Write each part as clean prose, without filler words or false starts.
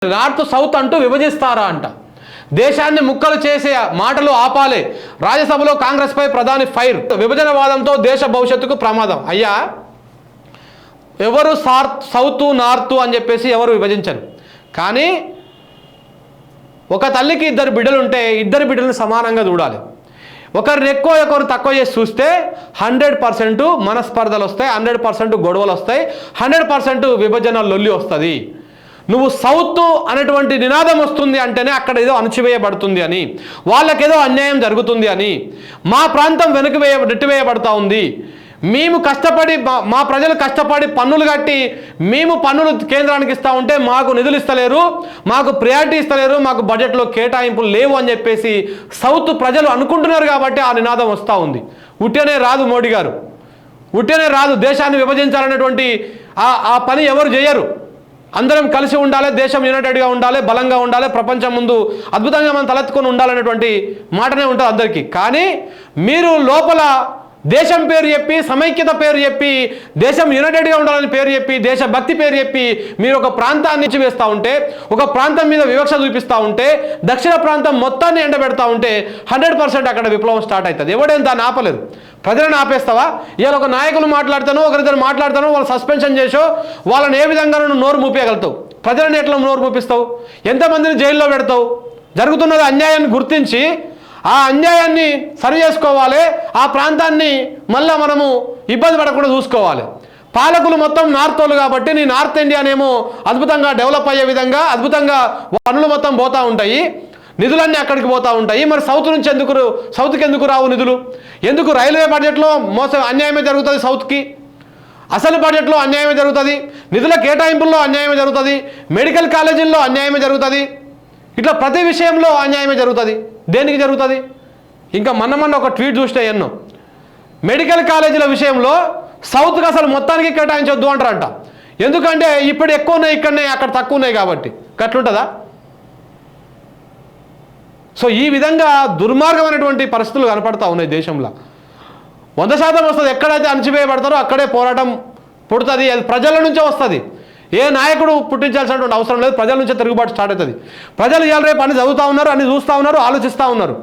North south అంటూ విభజిస్తారా అంట. దేశాన్ని ముక్కలు చేసే మాటలు ఆపాలి. రాజ్యసభలో కాంగ్రెస్ పై ప్రధాని ఫైర్. విభజనవాదంతో దేశ భవిష్యత్తుకు ప్రమాదం. అయ్యా, ఎవరు సౌత్ నార్త్ అని చెప్పేసి ఎవరు విభజించరు. కానీ ఒక తల్లికి ఇద్దరు బిడ్డలు ఉంటే ఇద్దరు బిడ్డలను సమానంగా చూడాలి. ఒకరిని ఎక్కువ ఒకరు తక్కువ చేసి చూస్తే 100% మనస్పర్ధలు వస్తాయి, 100% గొడవలు వస్తాయి, 100% విభజన లొల్లి వస్తుంది. నువ్వు సౌత్ అనేటువంటి నినాదం వస్తుంది అంటేనే అక్కడ ఏదో అణచివేయబడుతుంది అని, వాళ్ళకేదో అన్యాయం జరుగుతుంది అని, మా ప్రాంతం నెట్టివేయబడతా ఉంది. మేము కష్టపడి మా ప్రజలు కష్టపడి పన్నులు కట్టి మేము పన్నులు కేంద్రానికి ఇస్తూ ఉంటే మాకు నిధులు ఇస్తలేరు, మాకు ప్రయారిటీ ఇస్తలేరు, మాకు బడ్జెట్లో కేటాయింపులు లేవు అని చెప్పేసి సౌత్ ప్రజలు అనుకుంటున్నారు. కాబట్టి ఆ నినాదం వస్తూ ఉంది. ఉట్టినే రాదు మోడీ గారు, ఉట్టినే రాదు. దేశాన్ని విభజించాలనేటువంటి ఆ పని ఎవరు చేయరు. అందరం కలిసి ఉండాలి, దేశం యునైటెడ్గా ఉండాలి, బలంగా ఉండాలి, ప్రపంచం ముందు అద్భుతంగా మనం తలెత్తుకొని ఉండాలనేటువంటి మాటనే ఉంటుంది అందరికీ. కానీ మీరు లోపల దేశం పేరు చెప్పి, సమైక్యత పేరు చెప్పి, దేశం యునైటెడ్గా ఉండాలని పేరు చెప్పి, దేశభక్తి పేరు చెప్పి మీరు ఒక ప్రాంతాన్ని వేస్తూ ఉంటే, ఒక ప్రాంతం మీద వివక్ష చూపిస్తూ ఉంటే, దక్షిణ ప్రాంతం మొత్తాన్ని ఎండబెడతా ఉంటే 100% అక్కడ విప్లవం స్టార్ట్ అవుతుంది. ఎవడేం దాన్ని ఆపలేదు. ప్రజలను ఆపేస్తావా? ఇవాళ ఒక నాయకులు మాట్లాడతానో ఒకరిద్దరు మాట్లాడతానో వాళ్ళు సస్పెన్షన్ చేసో వాళ్ళని ఏ విధంగా నువ్వు నోరు మూపేయగలుగుతావు? ప్రజలను ఎట్లా నోరు మూపిస్తావు? ఎంతమందిని జైల్లో పెడతావు? జరుగుతున్నది అన్యాయాన్ని గుర్తించి ఆ అన్యాయాన్ని సరి చేసుకోవాలి. ఆ ప్రాంతాన్ని మళ్ళీ మనము ఇబ్బంది పడకుండా చూసుకోవాలి. పాలకులు మొత్తం నార్త్ వాళ్ళు కాబట్టి నీ నార్త్ ఇండియానేమో అద్భుతంగా డెవలప్ అయ్యే విధంగా అద్భుతంగా పనులు మొత్తం పోతూ ఉంటాయి, నిధులన్నీ అక్కడికి పోతూ ఉంటాయి. మరి సౌత్కి ఎందుకు రావు నిధులు? ఎందుకు రైల్వే బడ్జెట్లో అన్యాయమే జరుగుతుంది? సౌత్కి అసలు బడ్జెట్లో అన్యాయమే జరుగుతుంది, నిధుల కేటాయింపుల్లో అన్యాయమే జరుగుతుంది, మెడికల్ కాలేజీల్లో అన్యాయమే జరుగుతుంది. ఇట్లా ప్రతి విషయంలో అన్యాయమే జరుగుతుంది. దేనికి జరుగుతుంది? ఇంకా మొన్న ఒక ట్వీట్ చూస్తే ఎన్నో మెడికల్ కాలేజీల విషయంలో సౌత్కి అసలు మొత్తానికి కేటాయించొద్దు అంటారంట. ఎందుకంటే ఇప్పుడు ఎక్కువ ఉన్నాయి ఇక్కడనే, అక్కడ తక్కువ ఉన్నాయి కాబట్టి. గట్లుంటుందా? సో ఈ విధంగా దుర్మార్గమైనటువంటి పరిస్థితులు కనపడతా ఉన్నాయి దేశంలో. 100% వస్తుంది. ఎక్కడైతే అణచివేయబడతారో అక్కడే పోరాటం పుడుతుంది. అది ప్రజల నుంచే వస్తుంది. ఏ నాయకుడు పుట్టించాల్సినటువంటి అవసరం లేదు. ప్రజల నుంచే తిరుగుబాటు స్టార్ట్ అవుతుంది. ప్రజలు ఇవాళ రేపు అన్ని చదువుతూ ఉన్నారు, అన్ని చూస్తూ ఉన్నారు, ఆలోచిస్తూ ఉన్నారు.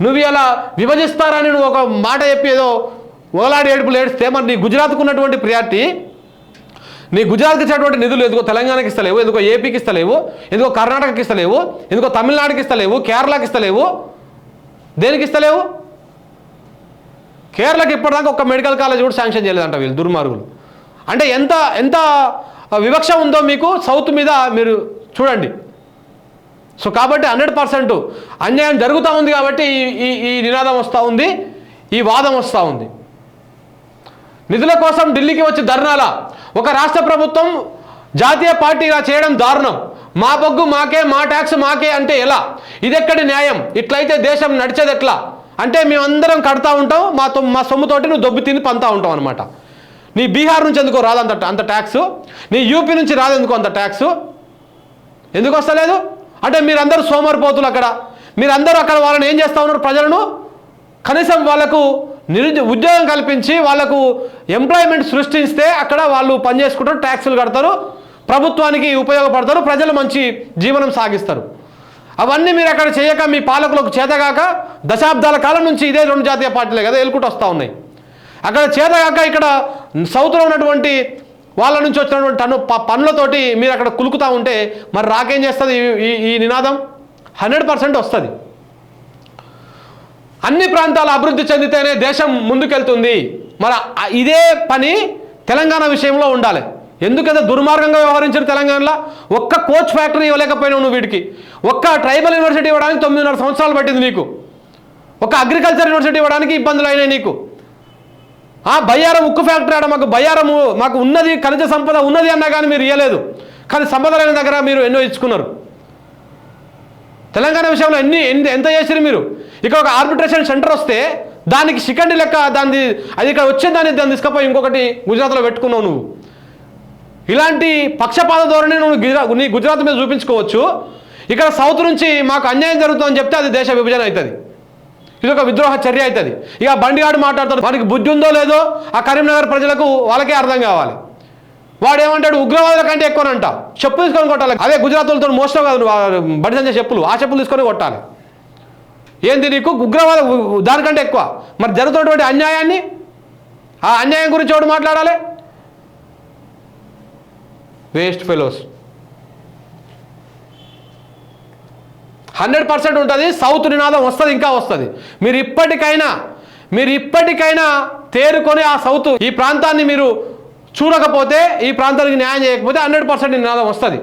నువ్వు ఇలా విభజిస్తారని నువ్వు ఒక మాట చెప్పి ఏదో ఓలాడి ఏడుపులు ఏడిస్తే మరి నీ గుజరాత్కు ఉన్నటువంటి ప్రియారిటీ, నీ గుజరాత్కి ఇచ్చేటువంటి నిధులు ఎందుకో తెలంగాణకి ఇస్తలేవు, ఎందుకో ఏపీకి ఇస్తలేవు, ఎందుకో కర్ణాటకకి ఇస్తలేవు, ఎందుకో తమిళనాడుకి ఇస్తలేవు, కేరళకి ఇస్తలేవు, దేనికి ఇస్తలేవు? కేరళకి ఇప్పటిదాకా ఒక మెడికల్ కాలేజ్ కూడా శాంక్షన్ చేయలేదంట వీళ్ళు దుర్మార్గులు. అంటే ఎంత వివక్ష ఉందో మీకు సౌత్ మీద మీరు చూడండి. సో కాబట్టి 100% అన్యాయం జరుగుతూ ఉంది కాబట్టి ఈ నినాదం వస్తూ ఉంది, ఈ వాదం వస్తూ ఉంది. నిధుల కోసం ఢిల్లీకి వచ్చి ధర్నాల ఒక రాష్ట్ర ప్రభుత్వం జాతీయ పార్టీగా చేయడం దారుణం. మా బొగ్గు మాకే, మా ట్యాక్స్ మాకే అంటే ఎలా? ఇదెక్కడి న్యాయం? ఇట్లయితే దేశం నడిచేది ఎట్లా? అంటే మేమందరం కడతా ఉంటాం, మా సొమ్ముతోటి నువ్వు దొబ్బి తిని పంతా ఉంటాం అనమాట. నీ బీహార్ నుంచి ఎందుకో రాదు అంత ట్యాక్స్, నీ యూపీ నుంచి రాదు ఎందుకో అంత ట్యాక్స్, ఎందుకు వస్తలేదు? అంటే మీరందరూ సోమరిపోతులు. మీరందరూ అక్కడ వాళ్ళని ఏం చేస్తూ ఉన్నారు? ప్రజలను కనీసం వాళ్ళకు ఉద్యోగం కల్పించి వాళ్ళకు ఎంప్లాయ్మెంట్ సృష్టిస్తే అక్కడ వాళ్ళు పనిచేసుకుంటారు, ట్యాక్సులు కడతారు, ప్రభుత్వానికి ఉపయోగపడతారు, ప్రజలు మంచి జీవనం సాగిస్తారు. అవన్నీ మీరు అక్కడ చేయక మీ పాలకులకు చేతగాక దశాబ్దాల కాలం నుంచి ఇదే 2 జాతీయ పార్టీలే కదా ఎలుకుంటూ వస్తూ ఉన్నాయి. అక్కడ చేతగాక ఇక్కడ సౌత్లో ఉన్నటువంటి వాళ్ళ నుంచి వచ్చినటువంటి పనులతోటి మీరు అక్కడ కులుకుతూ ఉంటే మరి రాకేం చేస్తుంది? ఈ నినాదం 100% వస్తుంది. అన్ని ప్రాంతాలు అభివృద్ధి చెందితేనే దేశం ముందుకెళ్తుంది. మరి ఇదే పని తెలంగాణ విషయంలో ఉండాలి. ఎందుకంటే దుర్మార్గంగా వ్యవహరించారు తెలంగాణలో. ఒక్క కోచ్ ఫ్యాక్టరీ ఇవ్వలేకపోయినావు నువ్వు వీటికి. ఒక్క ట్రైబల్ యూనివర్సిటీ ఇవ్వడానికి 9.5 సంవత్సరాలు పట్టింది నీకు. ఒక అగ్రికల్చర్ యూనివర్సిటీ ఇవ్వడానికి ఇబ్బందులు అయినాయి నీకు. బయ్యారం ఉక్కు ఫ్యాక్టరీ ఆడ మాకు ఉన్నది, ఖనిజ సంపద ఉన్నది అన్నా కానీ మీరు ఇవ్వలేదు. కానీ సంపద లేని దగ్గర మీరు ఎన్నో ఇచ్చుకున్నారు. తెలంగాణ విషయంలో ఎంత చేసిరు మీరు? ఇక్కడ ఒక ఆర్బిట్రేషన్ సెంటర్ వస్తే దానికి శిఖండి లెక్క అది ఇక్కడ వచ్చే దాన్ని తీసుకుపోయి ఇంకొకటి గుజరాత్లో పెట్టుకున్నావు నువ్వు. ఇలాంటి పక్షపాత ధోరణి నువ్వు నీ గుజరాత్ మీద చూపించుకోవచ్చు. ఇక్కడ సౌత్ నుంచి మాకు అన్యాయం జరుగుతుందని చెప్తే అది దేశ విభజన అవుతుంది. ఇది ఒక విద్రోహ చర్య అవుతుంది. ఇక బండిగాడు మాట్లాడతాడు, వానికి బుద్ధి ఉందో లేదో ఆ కరీంనగర్ ప్రజలకు వాళ్ళకే అర్థం కావాలి. వాడు ఏమంటాడు ఉగ్రవాదుల కంటే ఎక్కువనంట, చెప్పులు తీసుకొని కొట్టాలి. అదే గుజరాత్లతో మోస్టావు కాదు బడి సంజయ్ చెప్పులు, ఆ చెప్పులు తీసుకొని కొట్టాలి. ఏంది నీకు ఉగ్రవాద దానికంటే ఎక్కువ? మరి జరుగుతున్నటువంటి అన్యాయాన్ని, ఆ అన్యాయం గురించి ఎవడు మాట్లాడాలి? Waste fellows. 100% ఉంటుంది. సౌత్ నినాదం వస్తుంది, ఇంకా వస్తుంది. మీరు ఇప్పటికైనా తేరుకొని ఆ సౌత్ ఈ ప్రాంతాన్ని మీరు చూడకపోతే, ఈ ప్రాంతానికి న్యాయం చేయకపోతే 100% నినాదం వస్తుంది.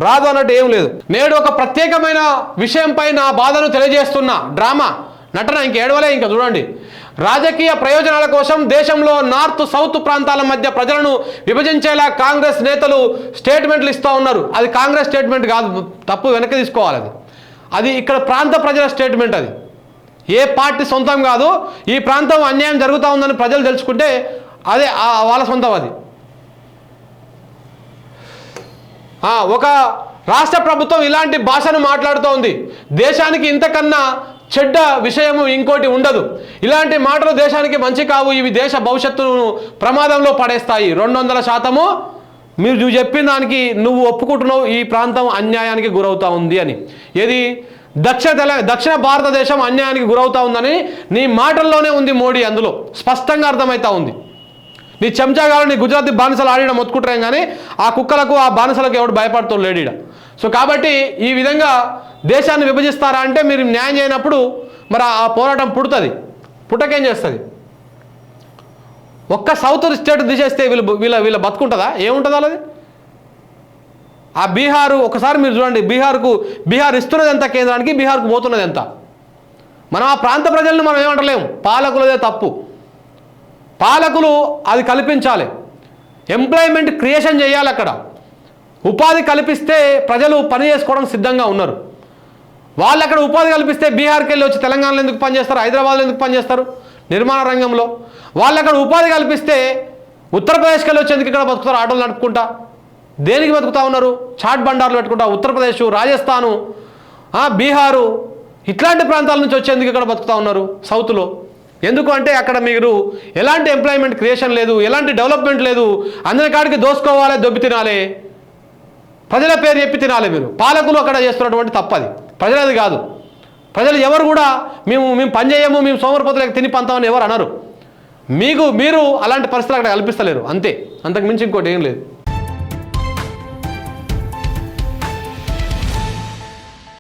రాదు అన్నట్టు ఏం లేదు. నేడు ఒక ప్రత్యేకమైన విషయంపై నా బాధను తెలియజేస్తున్న డ్రామా నటన ఇంక ఏడవలే. ఇంకా చూడండి, రాజకీయ ప్రయోజనాల కోసం దేశంలో నార్త్ సౌత్ ప్రాంతాల మధ్య ప్రజలను విభజించేలా కాంగ్రెస్ నేతలు స్టేట్మెంట్లు ఇస్తూ ఉన్నారు. అది కాంగ్రెస్ స్టేట్మెంట్ కాదు, తప్పు వెనక్కి తీసుకోవాలి. అది ఇక్కడ ప్రాంత ప్రజల స్టేట్మెంట్. అది ఏ పార్టీ సొంతం కాదు. ఈ ప్రాంతం అన్యాయం జరుగుతూ ఉందని ప్రజలు తెలుసుకుంటే అదే వాళ్ళ సొంతం. అది ఒక రాష్ట్ర ప్రభుత్వం ఇలాంటి భాషను మాట్లాడుతూ ఉంది. దేశానికి ఇంతకన్నా చెడ్డ విషయము ఇంకోటి ఉండదు. ఇలాంటి మాటలు దేశానికి మంచి కావు. ఇవి దేశ భవిష్యత్తును ప్రమాదంలో పడేస్తాయి. 200% నువ్వు చెప్పిన దానికి నువ్వు ఒప్పుకుంటున్నావు. ఈ ప్రాంతం అన్యాయానికి గురవుతూ ఉంది అని. ఏది దక్షిణ భారతదేశం అన్యాయానికి గురవుతూ ఉందని నీ మాటల్లోనే ఉంది మోడీ. అందులో స్పష్టంగా అర్థమవుతా ఉంది. నీ చెంచాగాలు నీ గుజరాతీ బానిసలు ఆడిన మొత్తుకుంటారేం కానీ ఆ కుక్కలకు ఆ బానిసలకు ఎవడు భయపడుతూ లేడీడ. సో కాబట్టి ఈ విధంగా దేశాన్ని విభజిస్తారా అంటే మీరు న్యాయం చేయనప్పుడు మరి ఆ పోరాటం పుడుతుంది. పుట్టకేం చేస్తుంది? ఒక్క సౌత్ స్టేట్ తీసేస్తే వీళ్ళ బతుకుంటుందా? ఏముంటుందా? అది ఆ బీహారు ఒకసారి మీరు చూడండి. బీహార్ ఇస్తున్నది ఎంత కేంద్రానికి, బీహార్కు పోతున్నది ఎంత? మనం ఆ ప్రాంత ప్రజలను మనం ఏమంటలేము. పాలకులదే తప్పు. పాలకులు అది కల్పించాలి. ఎంప్లాయ్మెంట్ క్రియేషన్ చేయాలి. అక్కడ ఉపాధి కల్పిస్తే ప్రజలు పని చేసుకోవడం సిద్ధంగా ఉన్నారు. వాళ్ళు అక్కడ ఉపాధి కల్పిస్తే బీహార్కి వెళ్ళి వచ్చి తెలంగాణలో ఎందుకు పనిచేస్తారు? హైదరాబాద్లో ఎందుకు పనిచేస్తారు? నిర్మాణ రంగంలో. వాళ్ళు అక్కడ ఉపాధి కల్పిస్తే ఉత్తరప్రదేశ్కి వెళ్ళి వచ్చి ఎందుకు ఇక్కడ బతుకుతారు? ఆటోలు నడుపుకుంటా. దేనికి బతుకుతా ఉన్నారు? చాట్ బండార్లు పెట్టుకుంటా. ఉత్తరప్రదేశ్, రాజస్థాను, బీహారు ఇట్లాంటి ప్రాంతాల నుంచి వచ్చేందుకు ఇక్కడ బతుకుతా ఉన్నారు సౌత్లో. ఎందుకు అంటే అక్కడ మీరు ఎలాంటి ఎంప్లాయ్మెంట్ క్రియేషన్ లేదు, ఎలాంటి డెవలప్మెంట్ లేదు. అందరి కాడికి దోసుకోవాలి, దొబ్బి తినాలి, ప్రజల పేరు చెప్పి తినాలి. మీరు పాలకులు అక్కడ చేస్తున్నటువంటి తప్పది. ప్రజలది కాదు. ప్రజలు ఎవరు కూడా మేము పని చేయము, మేము సోమరపోతులకు తిని పంతామని ఎవరు అనరు. మీరు అలాంటి పరిస్థితులు అక్కడ కల్పిస్తలేరు. అంతే, అంతకు మించి ఇంకోటి ఏం లేదు.